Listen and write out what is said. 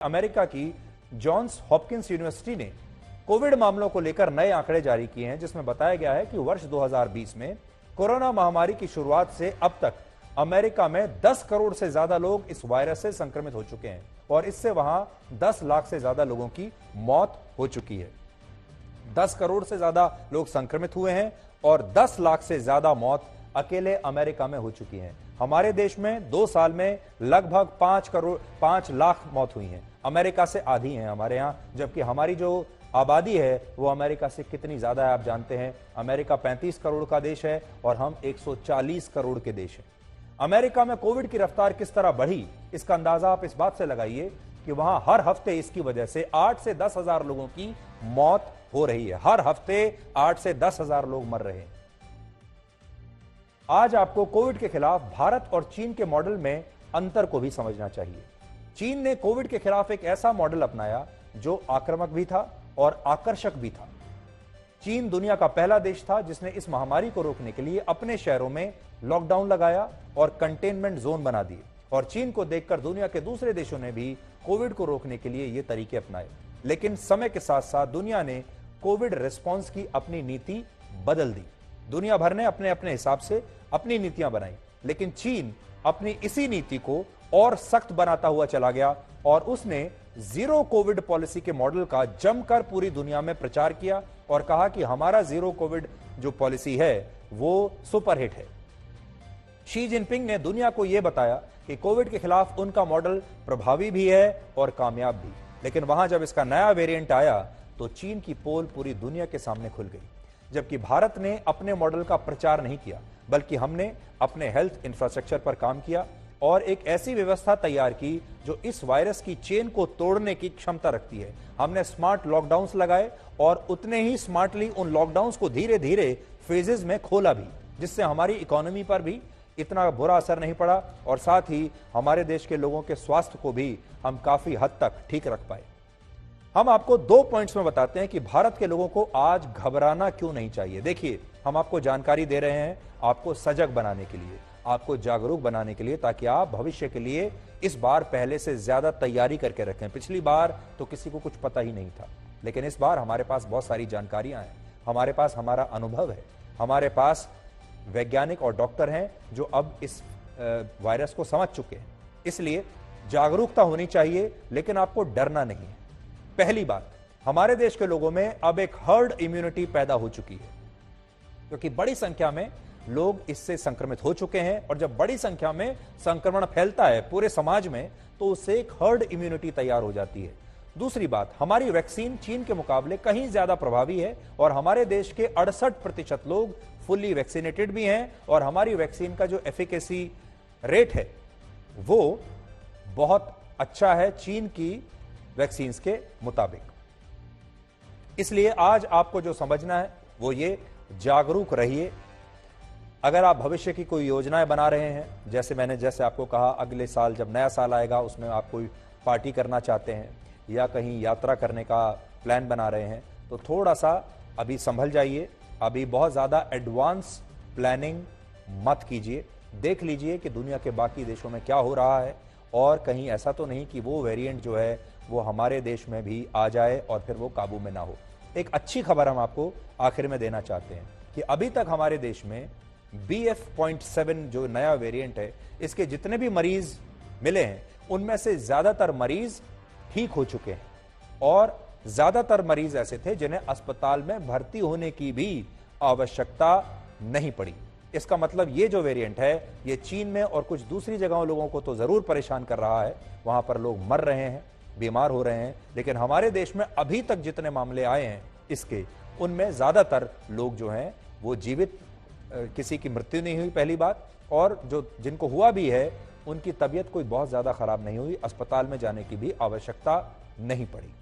America की Johns Hopkins university ने Covid मामलों को लेकर नए आंकड़े जारी किए हैं, जिसमें बताया गया है कि वर्ष 2020 में कोरोना महामारी की शुरुआत से अब तक अमेरिका में 10 करोड़ से ज्यादा लोग इस वायरस से संक्रमित हो चुके हैं और इससे वहां 10 लाख से ज्यादा लोगों की मौत हो चुकी है। 10 करोड़ से ज्यादा लोग संक्रमित हुए हैं और 10 लाख से ज्यादा मौत अकेले अमेरिका में हो चुकी है। हमारे देश में 2 साल में लगभग 5 लाख मौत हुई हैं। अमेरिका से आधी हैं हमारे यहां, जबकि हमारी जो आबादी है वो अमेरिका से कितनी ज्यादा है आप जानते हैं। अमेरिका 35 करोड़ का देश है और हम 140 करोड़ के देश हैं। अमेरिका में कोविड की रफ्तार किस तरह बढ़ी, इसका अंदाजा आप इस बात से लगाइए कि वहां हर हफ्ते इसकी वजह से 8 से 10 हजार लोगों की मौत हो रही है। हर हफ्ते 8 से 10 हजार लोग मर रहे हैं। आज आपको कोविड के खिलाफ भारत और चीन के मॉडल में अंतर को भी समझना चाहिए। चीन ने कोविड के खिलाफ एक ऐसा मॉडल अपनाया जो आक्रामक भी था और आकर्षक भी था। चीन दुनिया का पहला देश था जिसने इस महामारी को रोकने के लिए अपने शहरों में लॉकडाउन लगाया और कंटेनमेंट जोन बना दिए, और चीन को देखकर दुनिया के दूसरे देशों ने भी कोविड को रोकने के लिए ये तरीके अपनाए। लेकिन समय के साथ साथ दुनिया ने कोविड रिस्पॉन्स की अपनी नीति बदल दी। दुनिया भर ने अपने अपने हिसाब से अपनी नीतियां बनाई, लेकिन चीन अपनी इसी नीति को और सख्त बनाता हुआ चला गया और उसने जीरो कोविड पॉलिसी के मॉडल का जमकर पूरी दुनिया में प्रचार किया और कहा कि हमारा जीरो कोविड जो पॉलिसी है वो सुपरहिट है। शी जिनपिंग ने दुनिया को यह बताया कि कोविड के खिलाफ उनका मॉडल प्रभावी भी है और कामयाब भी। लेकिन वहां जब इसका नया वेरिएंट आया तो चीन की पोल पूरी दुनिया के सामने खुल गई। जबकि भारत ने अपने मॉडल का प्रचार नहीं किया, बल्कि हमने अपने हेल्थ इंफ्रास्ट्रक्चर पर काम किया और एक ऐसी व्यवस्था तैयार की जो इस वायरस की चेन को तोड़ने की क्षमता रखती है। हमने स्मार्ट लॉकडाउन्स लगाए और उतने ही स्मार्टली उन लॉकडाउन्स को धीरे धीरे फेजेस में खोला भी, जिससे हमारी इकोनॉमी पर भी इतना बुरा असर नहीं पड़ा और साथ ही हमारे देश के लोगों के स्वास्थ्य को भी हम काफी हद तक ठीक रख पाए। हम आपको 2 पॉइंट्स में बताते हैं कि भारत के लोगों को आज घबराना क्यों नहीं चाहिए। देखिए, हम आपको जानकारी दे रहे हैं आपको सजग बनाने के लिए, आपको जागरूक बनाने के लिए, ताकि आप भविष्य के लिए इस बार पहले से ज्यादा तैयारी करके रखें। पिछली बार तो किसी को कुछ पता ही नहीं था, लेकिन इस बार हमारे पास बहुत सारी जानकारियां हैं, हमारे पास हमारा अनुभव है, हमारे पास वैज्ञानिक और डॉक्टर हैं जो अब इस वायरस को समझ चुके हैं। इसलिए जागरूकता होनी चाहिए, लेकिन आपको डरना नहीं है। पहली बात, हमारे देश के लोगों में अब एक हर्ड इम्यूनिटी पैदा हो चुकी है, क्योंकि बड़ी संख्या में लोग इससे संक्रमित हो चुके हैं और जब बड़ी संख्या में संक्रमण फैलता है पूरे समाज में तो उससे एक हर्ड इम्यूनिटी तैयार हो जाती है। दूसरी बात, हमारी वैक्सीन चीन के मुकाबले कहीं ज्यादा प्रभावी है और हमारे देश के 68% लोग फुल्ली वैक्सीनेटेड भी हैं और हमारी वैक्सीन का जो एफिकेसी रेट है वो बहुत अच्छा है चीन की वैक्सीन के मुताबिक। इसलिए आज आपको जो समझना है वो ये, जागरूक रहिए। अगर आप भविष्य की कोई योजनाएं बना रहे हैं, जैसे आपको कहा अगले साल जब नया साल आएगा उसमें आप कोई पार्टी करना चाहते हैं या कहीं यात्रा करने का प्लान बना रहे हैं, तो थोड़ा सा अभी संभल जाइए। अभी बहुत ज्यादा एडवांस प्लानिंग मत कीजिए। देख लीजिए कि दुनिया के बाकी देशों में क्या हो रहा है और कहीं ऐसा तो नहीं कि वो वेरिएंट जो है वो हमारे देश में भी आ जाए और फिर वो काबू में ना हो। एक अच्छी खबर हम आपको आखिर में देना चाहते हैं कि अभी तक हमारे देश में BF.7 जो नया वेरिएंट है, इसके जितने भी मरीज मिले हैं उनमें से ज्यादातर मरीज ठीक हो चुके हैं और ज्यादातर मरीज ऐसे थे जिन्हें अस्पताल में भर्ती होने की भी आवश्यकता नहीं पड़ी। इसका मतलब ये जो वेरिएंट है ये चीन में और कुछ दूसरी जगहों लोगों को तो जरूर परेशान कर रहा है, वहां पर लोग मर रहे हैं, बीमार हो रहे हैं, लेकिन हमारे देश में अभी तक जितने मामले आए हैं इसके, उनमें ज्यादातर लोग जो हैं वो जीवित, किसी की मृत्यु नहीं हुई पहली बात, और जो जिनको हुआ भी है उनकी तबीयत कोई बहुत ज्यादा खराब नहीं हुई, अस्पताल में जाने की भी आवश्यकता नहीं पड़ी।